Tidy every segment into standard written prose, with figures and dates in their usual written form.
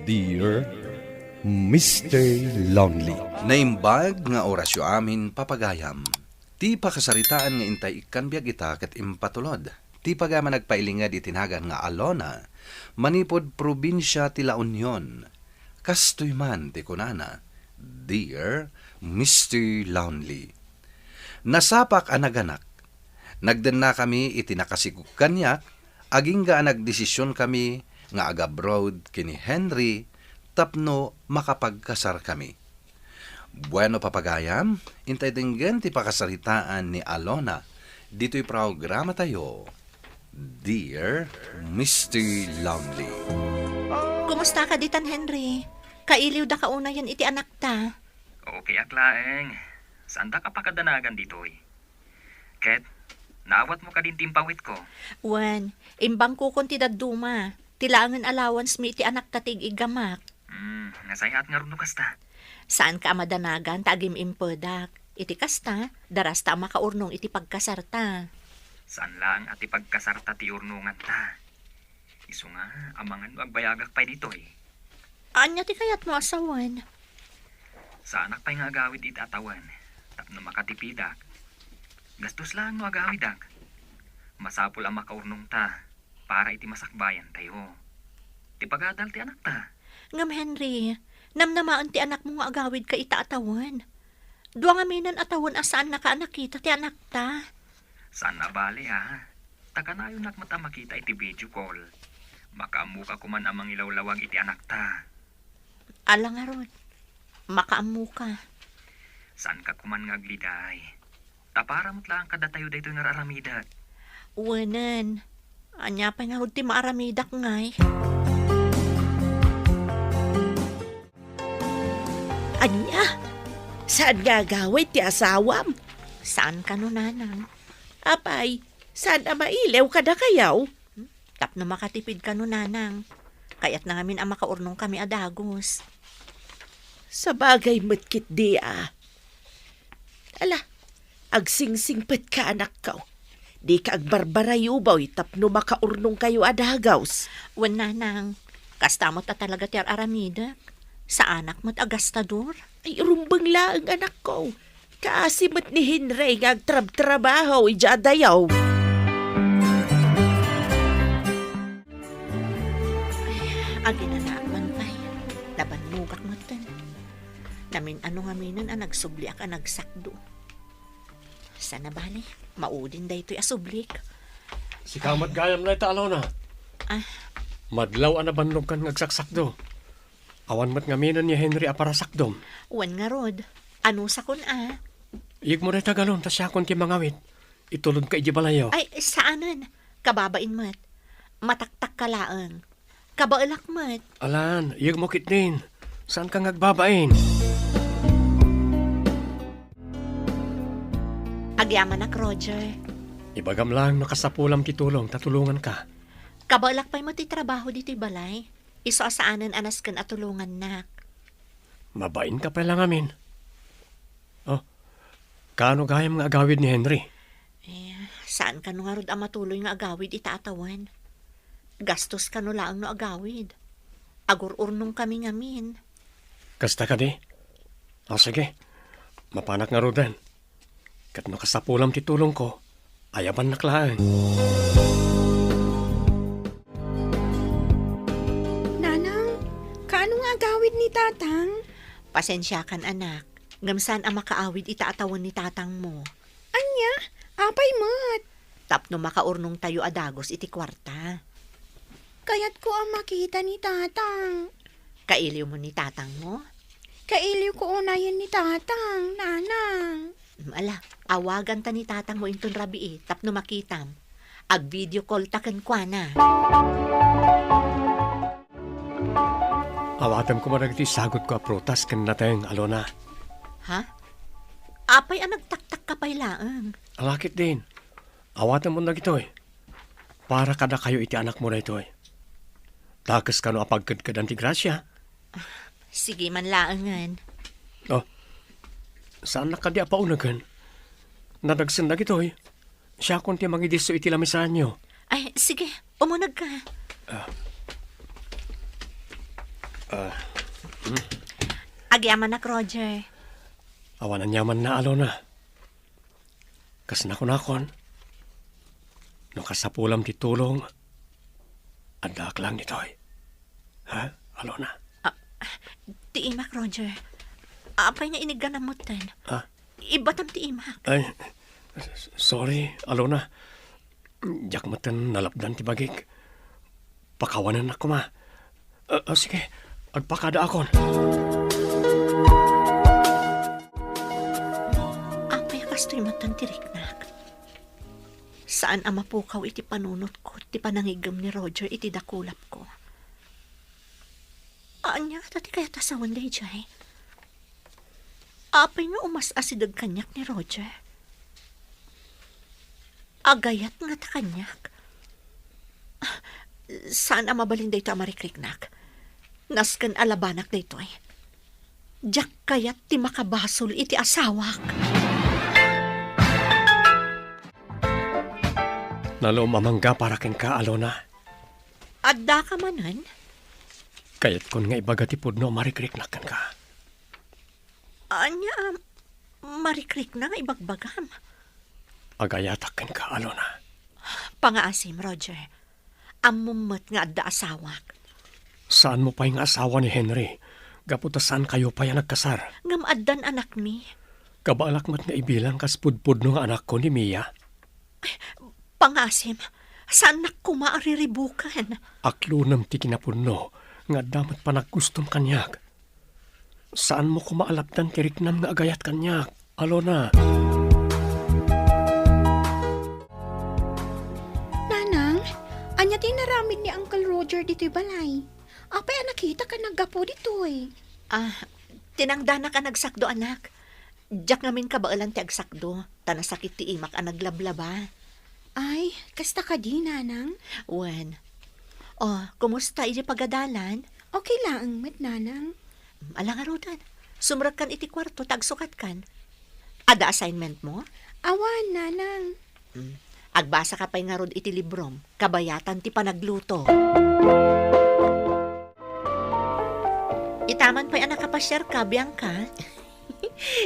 Dear Mr. Lonely. Naimbag nga orasyo amin papagayam. Ti pakasaritaan nga intay ikan biyag ita ket impatulod. Ti pagama nagpailingad itinagan nga Alona, manipod probinsya ti La Union. Kastoy man ti kunana, Dear Mr. Lonely. Nasapak anaganak. Nagden na kami itinakasigug kanyak, aging ga nagdesisyon kami nga agabroad kini Henry, tapno makapagkasar kami. Bueno papagayam, intay dinggen ti pakasaritaan ni Alona. Dito'y programa tayo, Dear Mr. Lonely. Kumusta ka ditan, Henry? Kailiw da kauna yan iti anak ta. Okay, aklaeng. Saan da ka pakadanagan ditoy? Ket, naawat mo ka din timpawit ko. Wan, imbang ko kon ti daduma. Tilangan allowance mi iti anak ta tig igamak. Nasayat nga rin kasta. Saan ka madanagan tagim impedak? Iti kasta, darasta makaurnong iti pagkasarta. Saan lang at ipagkasarta ti urnungan ta? Isu nga, amangan agbayagak pa ditoy. Anya ti kayat mo asawan? Sa anak pa'y nga agawid iti atawan. Tapno makatipidak. Gastos lang no agawidak. Masapul ang makaurnong ta para iti masakbayan tayo. Ti pagadal ti anak ta. Ngam Henry, namnamaan ti anak mo nga agawid ka ita atawan. Dua nga minan atawan asaan nakaanakita ti anak ta. Saan nabali ha? Takanayon nakmata makita iti video call. Makaamu ka kuman amang ilawlawag iti anak ta. Ala nga rod, makaamu ka. Saan ka kuman ngagliday? Tapara mo't lang kada tayo dayto nararamidat. Wanan, anya pa nga rod ti maaramidak ngay. Anya? Saan nga gawit ti asawam? Saan ka no, nanang? Apay, saan na mailew ka na kayaw? Tapno makatipid ka no, nanang. Kaya't na ngamin ang makaurnong kami adagos. Sa bagay matkit di ah. Ala, agsingsingpet ka anak ka. Di ka agbarbarayo baw tapno makaurnong kayo adagaws. Wan, nanang, kasta mo ta talaga ti aramidak. Sa anak mo't agastador. Ay, rumbang laang anak ko. Kaasimat ni Henry nga agtrab-trabaho ijadayaw. Aginanak man pa'y. Laban mugak mo tan. Namin ano nga minan ang nagsubliak ang nagsakdo. Sana bali, maudin da ito'y asublik. Si kamat gayam na ita, Alona. Ah. Madlaw ang nabanlog kan ngagsaksakdo. Awan mat ngaminan ni Henry aparasakdom. Wan nga rod, ano sa kun ah? Iyag mo na tagalon, tas siya kon ti mangawit. Itulod ka iji balayo. Ay, saanan? Kababain mat. Mataktak ka laang. Kabaalak mat. Alan, iyag mo kit din. Saan ka ngagbabain? Agyaman nak, Roger. Ibagam lang nakasapulam ti tulong, tatulungan ka. Kabaalak pa'y mo ti trabaho dito'y balay. Iso asaanan anas kan atulungan nak. Mabain ka pa lang amin. Oh, kaano gayam nga agawid ni Henry? Saan ka no nga rod ang matuloy nga agawid itaatawan? Gastos ka no laang no agawid. Agur-urnong kami ngamin. Kasta ka di? O sige, mapanak nga rodan. Kat nakasapulam ti tulong ko, ayaban naklaan. Agawid ni tatang? Pasensya kan anak. Ngamsan ang makaawid itaatawan ni tatang mo. Anya? Apay mat. Tapno makaurnong tayo adagos iti kwarta. Kaya't ko ang makita ni tatang. Kailiw mo ni tatang mo? Kailiw ko unayan ni tatang, nanang. Ala, awagan ta ni tatang mo inton rabi tapno makitam. Ag video call taken kwa na. Awatam ko maragti sagot ko a prutas kan nateng, Alona. Ha? Apay ang nagtaktak ka pa'y laang. Alakit din. Awatam mo na gito eh. Para kada kayo iti anak mo na ito eh. Takas ka no apagkad ka danti grasya. Sige man laangan. Oh, saan na kadi apaunagan? Nadagsan na gito eh. Siya kunti mangidiso iti lamisan nyo. Ay, sige, umunag ka. Agyaman nak, Roger. Awanan yaman na Alona. Kas nakon. No kasapulam ti tulong. Adak lang nitoy. Ha, Alona? Tiimak, Roger. Apay nga iniganamutan. Ah? Ibatam tiimak. Ay, sorry, Alona. Jakmatan nalapdan ti bagik. Pakawanan ako ma. Sige, agpakada akon. Apay kastoy matan tiriknak. Saan ang mapukaw iti panunot ko, ti panangigam ni Roger iti dakulap ko. Anya, tati kaya tasawan day jay. Apay nga umas asidag kanyak ni Roger. Agayat nga ta kanyak. Saan ang mabalin day to amarikriknak? Naskan alabanak day to eh. Diyak kayat ti makabasol iti asawak. Nalo mamangga para ken ka, Alona. Adda ka manan? Kayat kon nga ibaga ti pudno marikriknakan ka. Anya, marikrik na nga ibagbagam. Agayatak ken ka, Alona. Pangaasim, Roger. Amumot nga adda asawak. Saan mo pa yung asawa ni Henry? Gaputa saan kayo pa yung nagkasar? Ngam addan anak mi. Kabalak mat nga ibilang kas pudpudno nga anak ko ni Mia. Pangasim, saan na kumaariribukan? Aklunam ti kinapunno nga damat pa naggustom kanyak. Saan mo kumaalapdan ti riknam nga agayat kanyak, Alona? Nanang, anya tinaramid ni Uncle Roger dito'y balay. Apay nakita ka naggapo dito'y. Tinangdana ka nagsakdo, anak. Diyak ngamin kabaalan ti agsakdo. Tanasakit ti imak ang naglablaba. Ay, kasta ka di, Nanang? Wen. Kumusta iti pagadalan? Okay lang, met Nanang. Alang arudan. Sumrag kan iti kwarto, tagsukat kan. Ada assignment mo? Awan, Nanang. Agbasa ka pa'y nga rod iti librom. Kabayatan ti panagluto. Itaman pa'y anak kapasyar ka, Bianca.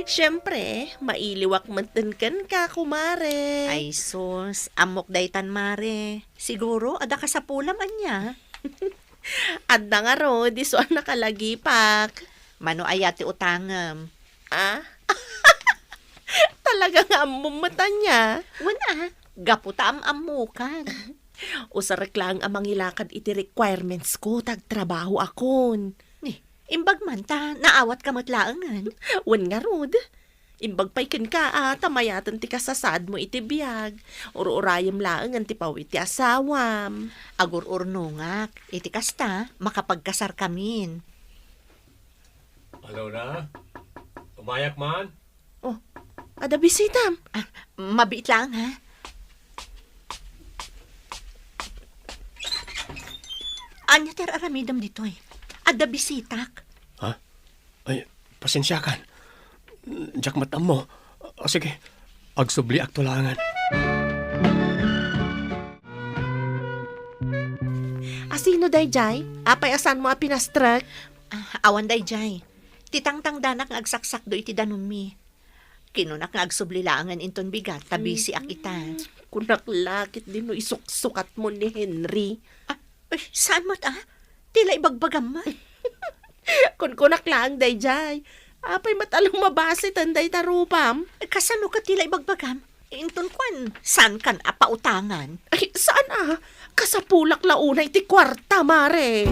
Siyempre, mailiwak mantan ka, kumare. Ay sus, amok daytan mare. Siguro, ada ka sa pulam anya. Adda nga ro, di so nakalagipak. Mano ayati utangam. Talaga nga mumata niya. Wala, gaputa amukan. Usarek lang ang mangilakad iti requirements ko, tagtrabaho akon. Imbag man ta, naawat ka matlaangan. Wan nga rod. Imbag pa'y ken ka, tamayatan ti kasasad mo iti biyag. Uro-urayam laang ti pawit ti asawam. Agur-urnungak, iti kasta, makapagkasar kamin. Alona? Umayak man? Ada bisitam. Mabiit lang, ha? Anya ter aramidam ditoy. Ada bisitak. Ha? Ay, pasensya kan. Jakmatam mo. Sige, agsubli aktulangan. Asino day jay? Apay asan mo a pinastrek? Awan day jay. Titangtang danak nga agsaksak do iti danumi. Kinunak nga agsublilaangan inton bigat, tabisi ak ita. Kunak lakit din no isuksukat mo ni Henry. Saan mo't Tila ibagbagam man. Kun kunak lang day jay. Apay matalong mabase tanday tarupam. Kasano ka tila ibagbagam? Inton kwan, saan kan apautangan? Ay, saan Kasapulak launay ti kwarta, mare.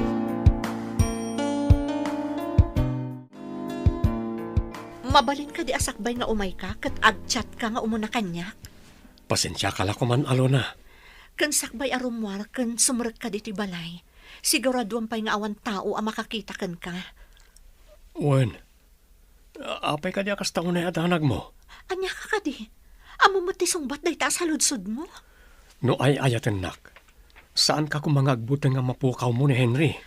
Mabalin ka di asakbay nga umay ka, kat agchat ka nga umuna kanya. Pasensya ka la ko man, Alona. Kan sakbay arumwar, kan sumrek ka diti balay. Siguraduan pa'y nga awan tao ang makakita kan ka. Wen, apay ka di akas taon na adanag mo. Anya ka di? Amo mo ti sungbat day taas haludsod mo. No ay ayatan nak. Saan ka kumangagbutang nga mapukaw mo ni Henry?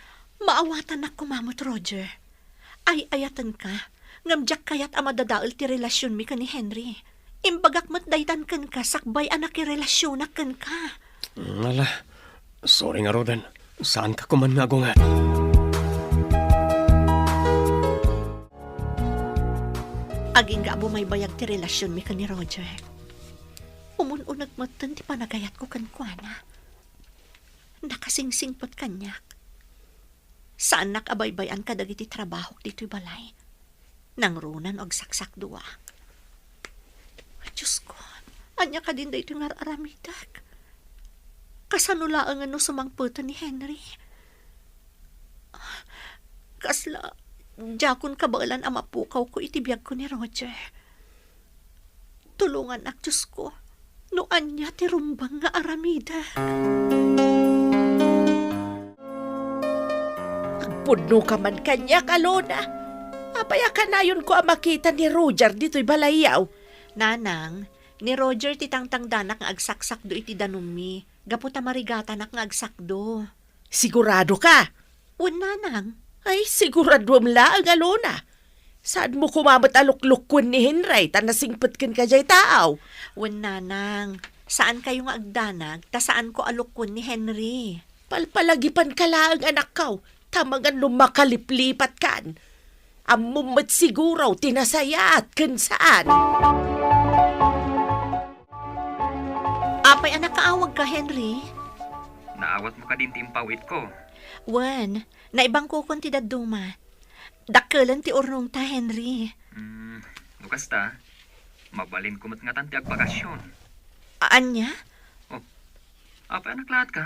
Maawatan na kumamot, Roger. Ay ayatan ka. Ngamjak kayat amadadaol ti relasyon mi ka ni Henry. Imbagak mat daytan kan ka, sakbay anak i relasyon kan ka. Ala, sorry nga Rodan. Saan ka kuman nga agungat? Aging nga mo may bayag ti relasyon mi ka ni Roger. Umununag matan ti panagayat ko kankwana. Nakasingsingpot kanyak. Saan nakabaybayan ka dagiti trabaho dito'y balay? Nang runan og saksak duwa. Diyos ko, anya ka din dito nga aramidak. Kasanulaang ano sumangputan ni Henry. Kasla, jakon kabalan ang mapukaw ko itibiyag ko ni Roger. Tulungan ak, Diyos ko. Noan niya ti rumbang nga aramida. Pudno ka man kanya, Alona. Apaya ka na yun ko ang makita ni Roger dito'y balayaw. Nanang, ni Roger ti tangtang danak nga agsaksak do iti danumi. Gaputa marigata nak nga agsakdo. Sigurado ka? Un nanang, Ay, sigurado ang laang, Alona. Saan mo kumamat aluklukwan ni Henry ta nasingpet ken ka jay taaw? un nanang. Saan kayo nga agdanag, ta saan ko alukon ni Henry? Palpalagipan ka laang anak kaw. Tamangan lumakaliplipat kan. Amumat siguraw tinasayat ken saan. Apay anak kaawag ka, Henry? Naawat mo ka din timpawit ko. Wan, naibang kukon ti daduma. Dakkelan ti urnong ta, Henry. Lukas ta, mabalin kumot nga tanti ag bakasyon. Anya? Apa anak lahat ka?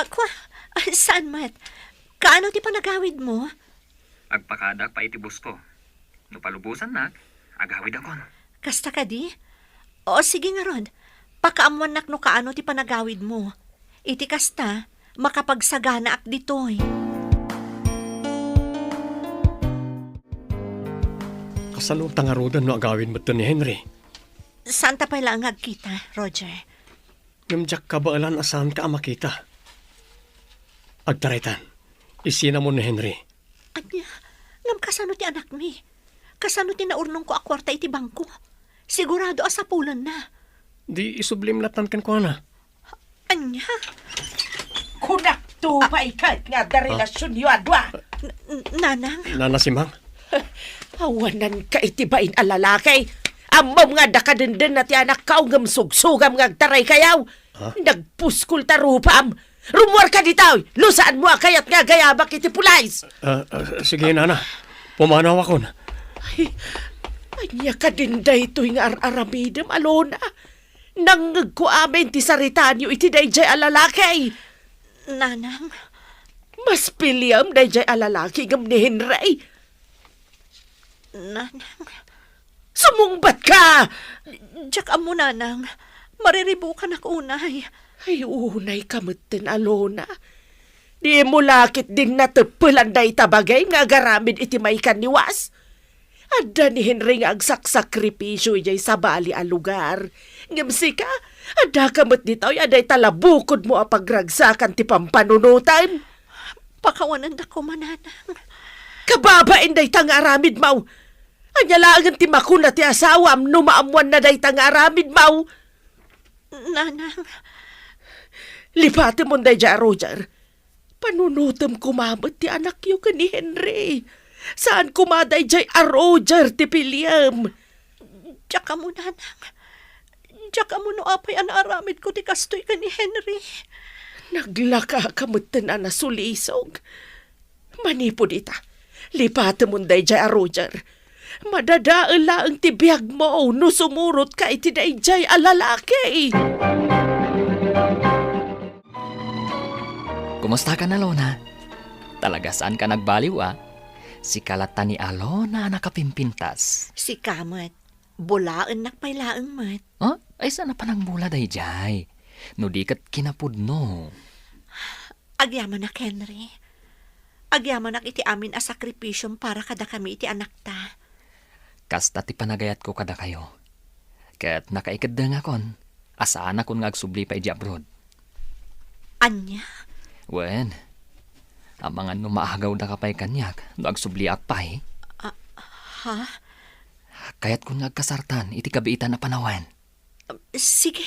Ako? Saan mat? Kaano ti panagawid mo? Agpakadak pa itibus ko. No palubusan nak, agawid akon. Kasta ka di? O sige nga Rod. Pakaamuan nak no kaano ti panagawid mo. Iti kasta, makapagsagana ak ditoy. Kasalutang arudan no agawin mo ni Henry. Saan ta pala ang agkita, Roger? Namjak ka ba alan asahan ka ang makita? Agtaraytan, isina mo ni Henry. Anya, ngam kasano ti anak mi? Kasano ti naurnong ko akwarta iti bangko? Sigurado asapulan na. Di isublim latan kan ko na. Anya? Kunak to pa ikat nga da relasyon yu adwa. Nanang? Nanasimang? Awanan ka itibain alalakay. Amam nga da kadenden na ti anak kaw ngam sugsugam nga agtaray kayaw. Nagpuskul tarupam. Rumuar ka ditaw. Lusaan mo kayat nga gayabak iti pulays. Sige, nana. Pumanaw ako na. Anya ka din da ito yung aramidam, Alona. Nangag ko amin ti saritaan yu iti dayjay alalakay. Nanang? Mas piliam dayjay alalaki ngam ni Henry. Nanang? Sumungbat ka! Diyak amo, nanang. Mariribukan ako unay. Ay, unay kamutin, Alona. Di mo lakit din natupulan day tabagay nga garamid iti may kaniwas. Adda ni Henry nga agsaksakripisyo ijay sa bali a lugar. Ngamsi ka, adda kamot ditaw aday talabukod mo a pagragsakan ti pampanunutan. Pakawanan da ko, mananang. Kababain day tangaramid mau. Anyalagan ti makuna ti asawam numaamuan na day tangaramid mau. Nanang? Lipati mo day dya, Roger. Panunutam kumamot ti anak yu ka ni Henry. Saan kumaday jay a Roger ti Piliam? Diyak ka mo, nanang. Diyak ka mo no apay anaramid ko ti kastoy ka ni Henry. Naglaka kamutan na nasulisog. Manipod ita. Lipati mo day jay a Roger. Madadaan lang ti biyag mo no sumurot ka iti day jay a lalaki. Kumusta ka na, Lona? Talaga saan ka nagbaliw, ah? Si kalata ni Alona nakapimpintas. Si Kamat, bulaan nakpailaang mat. Oh, ay sana pa nang bula day jay. No di kat kinapudno. Agyaman nak, Henry. Agyaman nak iti amin a sakripisyong para kada kami iti anak ta. Kasta ti panagayat ko kada kayo. Kat nakaikad da nga kon. Asaan akong ngagsubli pa iji abroad. Anya? Wen, ang mga numaagaw na kapay kanyak, nagsubliak pa eh. Ha? Kaya't kung nagkasartan, iti kabiitan na panawan. Sige,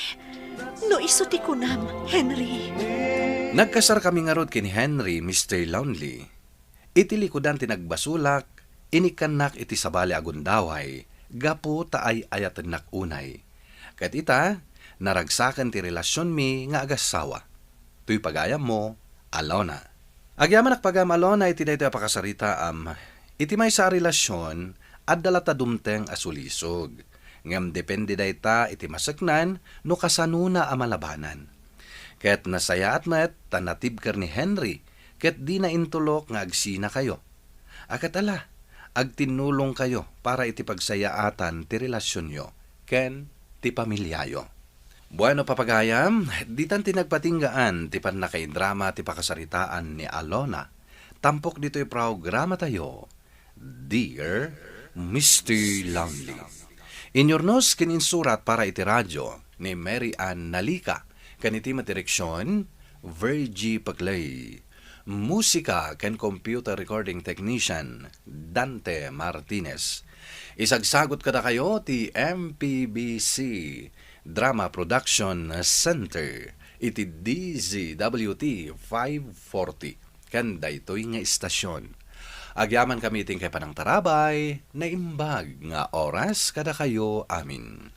no isuti ko nam, Henry. Nagkasar kami nga rod kini Henry, Mr. Lonely. Itilikodan ti nagbasulak, Inikanak iti sabali agundaway, gapo taay ayatan nak unay. Kat ita, naragsakan ti relasyon mi nga agasawa. Tuy pagayam mo, Alona. Agyaman nakpagam Alona iti daytoy apakasarita iti may sa relasyon at dalata dumteng asulisog. Ngam depende dayta iti masaknan no kasanuna amalabanan. Ket nasaya at met tanatib ker ni Henry ket di na intulok nga agsina kayo. Akat ala, agtinulong kayo para iti pagsayaatan ti relasyon nyo ken ti pamilyayo. Bueno papagayam, di tan tinagpatinggaan ti panakaidrama ti pakasaritaan ni Alona. Tampok dito'y programa tayo, Dear Mr. Lonely. Inyornos kininsurat para iti radyo ni Mary Ann Nalika, kaniti matireksyon, Virgie Paglay. Musika ken computer recording technician, Dante Martinez. Isagsagot kada kayo ti MPBC Drama Production Center iti DZWT 540 ken daytoy nga istasyon. Agyaman kami ting kay panang tarabay na imbag nga oras kada kayo amin.